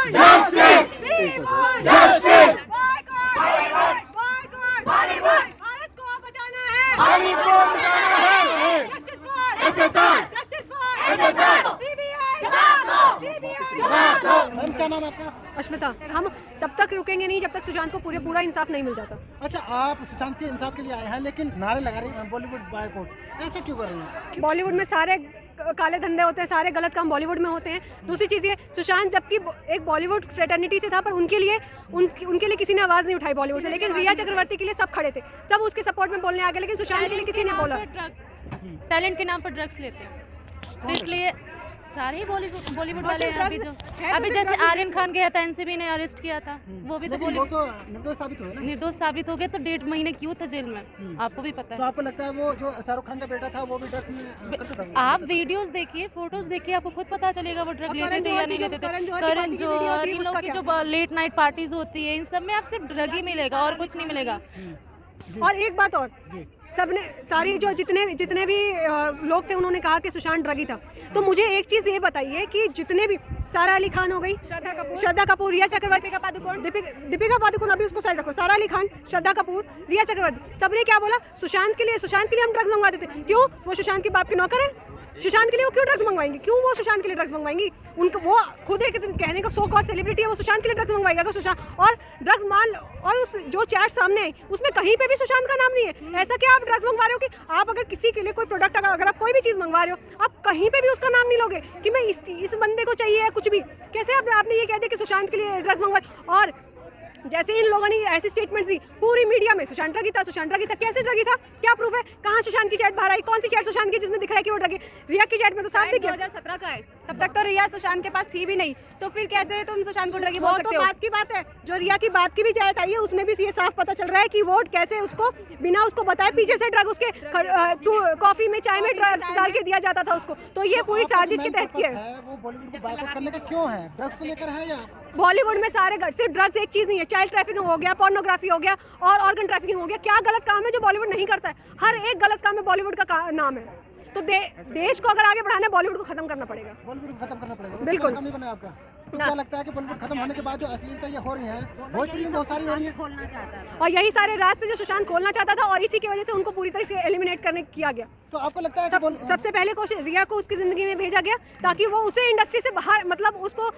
Justice! Justice! Bharat को बचाना है। भारत को बचाना है। Justice for SSR! Justice for SSR! CBI जवाब दो! CBI जवाब दो! मैम क्या नाम है आपका? अश्मिता, हम तब तक रुकेंगे नहीं जब तक सुशांत को पूरा इंसाफ नहीं मिल जाता। अच्छा, आप सुशांत के इंसाफ के लिए आए हैं लेकिन नारे लगा रही हैं बॉलीवुड बायकॉट, ऐसा क्यों कर रही हैं? बॉलीवुड में सारे काले धंधे होते हैं, सारे गलत काम बॉलीवुड में होते हैं। दूसरी चीज़ ये, सुशांत जबकि एक बॉलीवुड फ्रेटर्निटी से था, पर उनके लिए किसी ने आवाज़ नहीं उठाई बॉलीवुड से, लेकिन रिया चक्रवर्ती के लिए सब खड़े थे, सब उसके सपोर्ट में बोलने आ गए, लेकिन सुशांत के लिए किसी ने बोला। टैलेंट के नाम पर ड्रग्स लेते हैं, तो इसलिए सारे ही बॉलीवुड वाले हैं। अभी जैसे आर्यन खान गया था, एनसीबी ने अरेस्ट किया था, वो भी तो वो तो निर्दोष साबित हुए ना। निर्दोष साबित हो गए, तो 1.5 महीने क्यों था जेल में, आपको भी पता तो है। आपको लगता है वो जो शाहरुख खान का बेटा था वो भी ड्रग्स में करता था? आप वीडियोस देखिए, फोटोज देखिए, आपको खुद पता चलेगा वो ड्रग लेते थे या नहीं लेते थे। करण जौहर, इन लोग की जो लेट नाइट पार्टीज होती है, इन सब में आप सिर्फ ड्रग ही मिलेगा और कुछ नहीं मिलेगा। और एक बात और, सबने सारी जो जितने भी लोग थे, उन्होंने कहा कि सुशांत ड्रगी था। तो मुझे एक चीज़ ये बताइए कि जितने भी सारा अली खान हो गई, श्रद्धा कपूर, रिया चक्रवर्ती, दीपिका पादुकोण, अभी उसको साइड रखो, सारा अली खान, श्रद्धा कपूर, रिया चक्रवर्ती, सबने क्या बोला? सुशांत के लिए हम ड्रग्स मंगवाते थे। क्यों? वो सुशांत के बाप के नौकर है। सुशांत के लिए वो क्यों ड्रग्स मंगवाएंगी? क्यों वो सुशांत के लिए ड्रग्स मंगवाएंगी? उनको वो खुद एक कहने का सो कॉल्ड सेलिब्रिटी है, वो सुशांत के लिए ड्रग्स मंगवाएगा। अगर सुशांत और ड्रग्स मान लो, और उस जो चैट सामने आई उसमें कहीं पे भी सुशांत का नाम नहीं है। ऐसा क्या आप ड्रग्स मंगवा रहे हो कि आप अगर किसी के लिए कोई प्रोडक्ट, अगर आप कोई भी चीज़ मंगवा रहे हो, आप कहीं पे भी उसका नाम नहीं लोगे कि मैं इस बंदे को चाहिए या कुछ भी। कैसे आपने ये कह दिया कि सुशांत के लिए ड्रग्स मंगवा? और जैसे इन लोगों ने ऐसी स्टेटमेंट्स दी पूरी मीडिया में, सुशांत ड्रगी था। कैसे ड्रगी था? क्या प्रूफ है? कहाँ सुशांत की चैट बाहर आई? कौन सी चैट सुशांत की जिसमें दिख रहा है कि वो ड्रगी? रिया की चैट में तो साफ दिख गया 2017 का है, तब तक तो रिया सुशांत के पास थी भी नहीं, तो फिर कैसे तुम सुशांत को ड्रगी बोल सकते हो? बात की बात है, जो रिया की बात की भी चैट आई है उसमें भी ये साफ पता चल रहा है कि वो कैसे उसको बिना उसको बताए पीछे से ड्रग उसके कॉफी में, चाय में ड्रग्स डाल के दिया जाता था उसको। तो ये पूरी साजिश के तहत किया है। वो बॉलीवुड को बायकॉट करने का क्यों है? ड्रग्स को लेकर है या बॉलीवुड में सारे सिर्फ ड्रग्स एक चीज़ नहीं है, चाइल्ड ट्रैफिकिंग हो गया, पोर्नोग्राफी हो गया और ऑर्गन ट्रैफिकिंग हो गया। क्या गलत काम है जो बॉलीवुड नहीं करता है? हर एक गलत काम में बॉलीवुड का नाम है। तो देश को अगर आगे बढ़ाना है, बॉलीवुड को खत्म करना पड़ेगा। बॉलीवुड को खत्म करना पड़ेगा, बिल्कुल। कमी बना आपका। तो क्या लगता है कि बॉलीवुड खत्म होने के बाद जो अश्लीलता ये हो रही है, भोजपुरी में बहुत सारी हो रही है, और यही सारे रास्ते जो सुशांत खोलना चाहता था, और इसी की वजह से उनको पूरी तरह से एलिमिनेट करने किया गया। तो आपको लगता है सबसे पहले कोशिश रिया को उसकी ज़िंदगी में भेजा गया ताकि वो उसे इंडस्ट्री से बाहर, मतलब उसको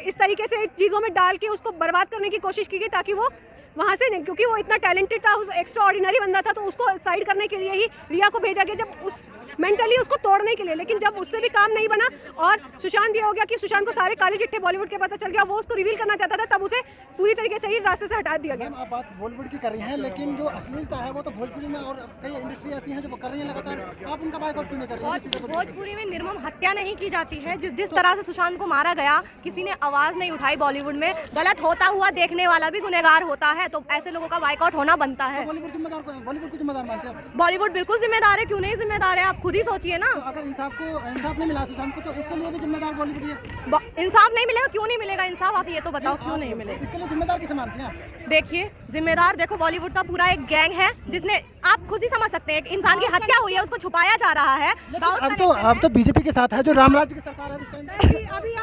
इस तरीके से चीज़ों में डाल के उसको बर्बाद करने की कोशिश की गई ताकि वो वहाँ से, क्योंकि वो इतना टैलेंटेड था, उस एक्स्ट्रा ऑर्डिनरी बंदा था, तो उसको साइड करने के लिए ही रिया को भेजा गया, जब उस मेंटली उसको तोड़ने के लिए। लेकिन जब उससे भी काम नहीं बना और सुशांत ये हो गया कि सुशांत को सारे काले चिट्ठे बॉलीवुड के पता चल गया, वो उसको रिवील करना चाहता था, तब उसे पूरी तरीके से ही रास्ते से हटा दिया गया। आप बात बॉलीवुड की कर रही हैं, लेकिन जो अश्लीलता है वो तो भोजपुरी में और कई इंडस्ट्री ऐसी हैं जो कर रही हैं लगातार, आप उनका बायकॉट क्यों नहीं कर रही हैं? भोजपुरी में निर्मम हत्या नहीं की जाती है। जिस तरह से सुशांत को मारा गया, किसी ने आवाज नहीं उठाई बॉलीवुड में। गलत होता हुआ देखने वाला भी गुनहगार होता है, तो ऐसे लोगों का बायकॉट होना बनता है। बॉलीवुड को जिम्मेदार मानते हैं? बॉलीवुड बिल्कुल जिम्मेदार है, क्यों नहीं जिम्मेदार है? आप खुद ही सोचिए ना। अगर इंसाफ नहीं मिला सुशांत को, तो उसके लिए भी जिम्मेदार बॉलीवुड है। इंसाफ नहीं मिलेगा, क्यों नहीं मिलेगा इंसाफ? आप ये तो बताओ, क्यों नहीं मिलेगा? इसके लिए जिम्मेदार किसे मानते हैं? देखिए, जिम्मेदार देखो, बॉलीवुड का पूरा एक गैंग है जिसने, आप खुद ही समझ सकते हैं, एक इंसान की हत्या हुई है, उसको छुपाया जा रहा है। अब तो बीजेपी के साथ है, जो रामराज्य की सरकार है।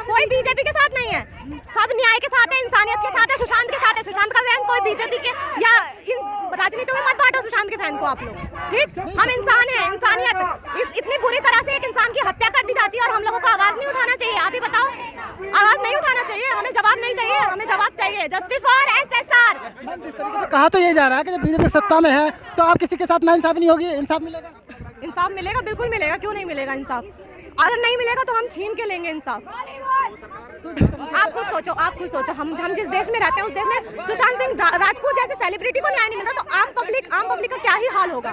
कोई बीजेपी के साथ नहीं है, सब न्याय के साथ है, इंसानियत के साथ है, सुशांत के साथ है। सुशांत का फैन कोई बीजेपी के या इन राजनीति में मत बांटो सुशांत के फैन को आप लोग, ठीक? हम इंसान हैं, इंसानियत, इतनी बुरी तरह से एक इंसान की हत्या कर दी जाती है और हम लोगों को आवाज नहीं उठाना चाहिए। आप ही बताओ, आवाज नहीं उठाना चाहिए? हमें जवाब नहीं चाहिए, हमें जवाब चाहिए। Justice for SSR। जिस तरीके से कहा तो ये जा रहा है कि जब बीजेपी सत्ता में है तो आप किसी के साथ नाइंसाफी नहीं होगी, इंसाफ मिलेगा? इंसाफ मिलेगा, बिल्कुल मिलेगा, क्यों नहीं मिलेगा इंसाफ? अगर नहीं मिलेगा तो हम छीन के लेंगे इंसाफ। आप खुद सोचो, हम जिस देश में रहते हैं उस देश में सुशांत सिंह राजपूत जैसे सेलिब्रिटी को न्याय नहीं मिल रहा, तो आम पब्लिक का क्या ही हाल होगा?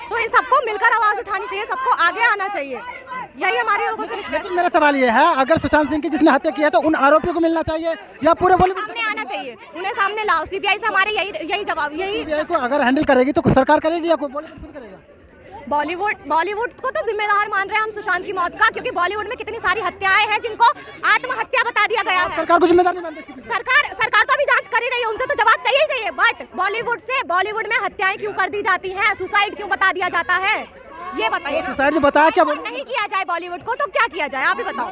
तो इन सबको मिलकर आवाज उठानी चाहिए, सबको आगे आना चाहिए। यही हमारे लोगों से रिक्वेस्ट। लेकिन मेरा सवाल ये है, अगर सुशांत सिंह की जिसने हत्या की है तो उन आरोपियों को मिलना चाहिए या पूरे बॉलीवुड सामने आना चाहिए? उन्हें सामने लाओ। सीबीआई से हमारे यही जवाब, यही। सीबीआई को अगर हैंडल करेगी तो सरकार करेगी या बॉलीवुड खुद करेगा? बॉलीवुड को तो जिम्मेदार मान रहे हैं हम सुशांत की मौत का, क्योंकि बॉलीवुड में कितनी सारी हत्याएं हैं जिनको आत्महत्या बता दिया गया है। सरकार को जिम्मेदार नहीं मानते? सरकार तो अभी जांच कर ही रही है, उनसे तो जवाब चाहिए। बट बॉलीवुड में हत्याएं क्यों कर दी जाती हैं, सुसाइड क्यों बता दिया जाता है, ये बताइए ना। सुसाइड जो बताया क्या बायकॉट नहीं किया जाए बॉलीवुड को तो क्या किया जाए, आप ही बताओ।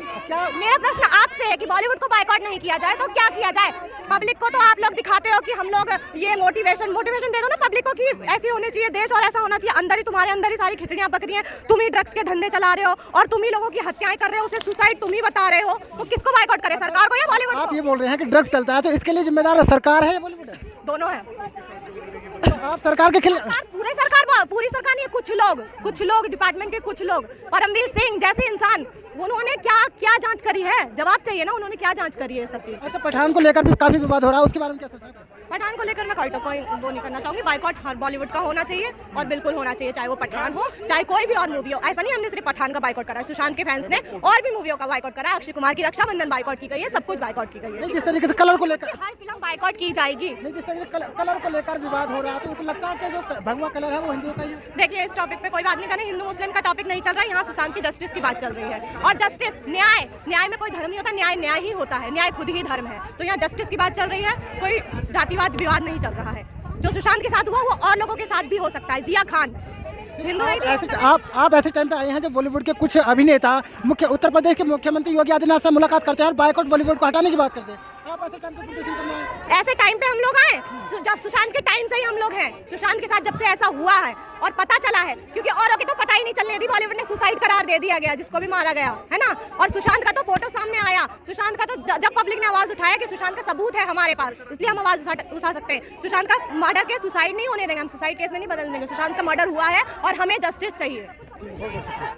मेरा प्रश्न आपसे है कि बॉलीवुड को बायकॉट नहीं किया जाए तो क्या किया जाए। पब्लिक को तो आप लोग दिखाते हो कि हम लोग ये मोटिवेशन दे दो ना पब्लिक को कि ऐसी होनी चाहिए देश और ऐसा होना चाहिए। अंदर ही तुम्हारे अंदर ही सारी खिचड़ियां पक रही हैं, तुम ही ड्रग्स के धंधे चला रहे हो और तुम ही लोगों की हत्याएं कर रहे हो, उसे सुसाइड तुम ही बता रहे हो, तो किसको बायकॉट करे, सरकार को या बॉलीवुड आप को? ये बोल रहे हैं कि ड्रग्स चलता है तो इसके लिए जिम्मेदार सरकार है या बॉलीवुड है? दोनों है। आप सरकार के खिलाफ? पूरी सरकार नहीं है, कुछ लोग डिपार्टमेंट के कुछ लोग। परमवीर सिंह जैसे इंसान, उन्होंने क्या जांच करी है? जवाब चाहिए ना, उन्होंने क्या जांच करी है सब चीज। अच्छा, पठान को लेकर भी काफी विवाद हो रहा है, उसके बारे में क्या सोचते हैं? पठान को लेकर मैं कोई वो नहीं करना चाहूंगी। बायकॉट हर बॉलीवुड का होना चाहिए और बिल्कुल होना चाहिए, चाहे वो पठान हो चाहे कोई भी और मूवी हो। ऐसा नहीं हमने सिर्फ पठान का बायकॉट करा है, सुशांत के फैंस ने और भी मूवियों का बायकॉट करा है। अक्षय कुमार की रक्षाबंधन बायकॉट की गई है, सब कुछ बायकॉट की गई है। जिस तरीके से कलर को लेकर हर फिल्म बायकॉट की जाएगी। जिस तरीके से कलर को लेकर विवाद हो रहा है तो उनको लगता है कि जो भगवा कलर है वो हिंदुओं का ही है। देखिए, इस टॉपिक पे कोई बात नहीं करें, हिंदू मुस्लिम का टॉपिक नहीं चल रहा है यहाँ। सुशांत की जस्टिस की बात चल रही है और जस्टिस न्याय में कोई धर्म नहीं होता, न्याय ही होता है, न्याय खुद ही धर्म है। तो यहाँ जस्टिस की बात चल रही है, कोई जातिवाद विवाद नहीं चल रहा है। जो सुशांत के साथ हुआ वो और लोगों के साथ भी हो सकता है। जिया खान हिंदू आप ऐसे टाइम पे आए हैं जब बॉलीवुड के कुछ अभिनेता उत्तर प्रदेश के मुख्यमंत्री योगी आदित्यनाथ से मुलाकात करते हैं और बायकॉट बॉलीवुड को हटाने की बात करते हैं। आप ऐसे टाइम पे प्रदर्शन करना है? ऐसे टाइम पे हम लोग आए, जब सुशांत के टाइम से ही हम लोग हैं। सुशांत के साथ जब से ऐसा हुआ है और पता चला है, क्योंकि औरों की तो पता ही नहीं चलने दी, बॉलीवुड ने सुसाइड करार दे दिया गया जिसको भी मारा गया है ना। और सुशांत का तो फोटो सामने आया, सुशांत का तो जब पब्लिक ने आवाज उठाया कि सुशांत का सबूत है हमारे पास, इसलिए हम आवाज उठा सकते हैं। सुशांत का मर्डर केस सुसाइड नहीं होने देंगे, हम सुसाइड केस में नहीं बदल देंगे। सुशांत का मर्डर हुआ है और हमें जस्टिस चाहिए।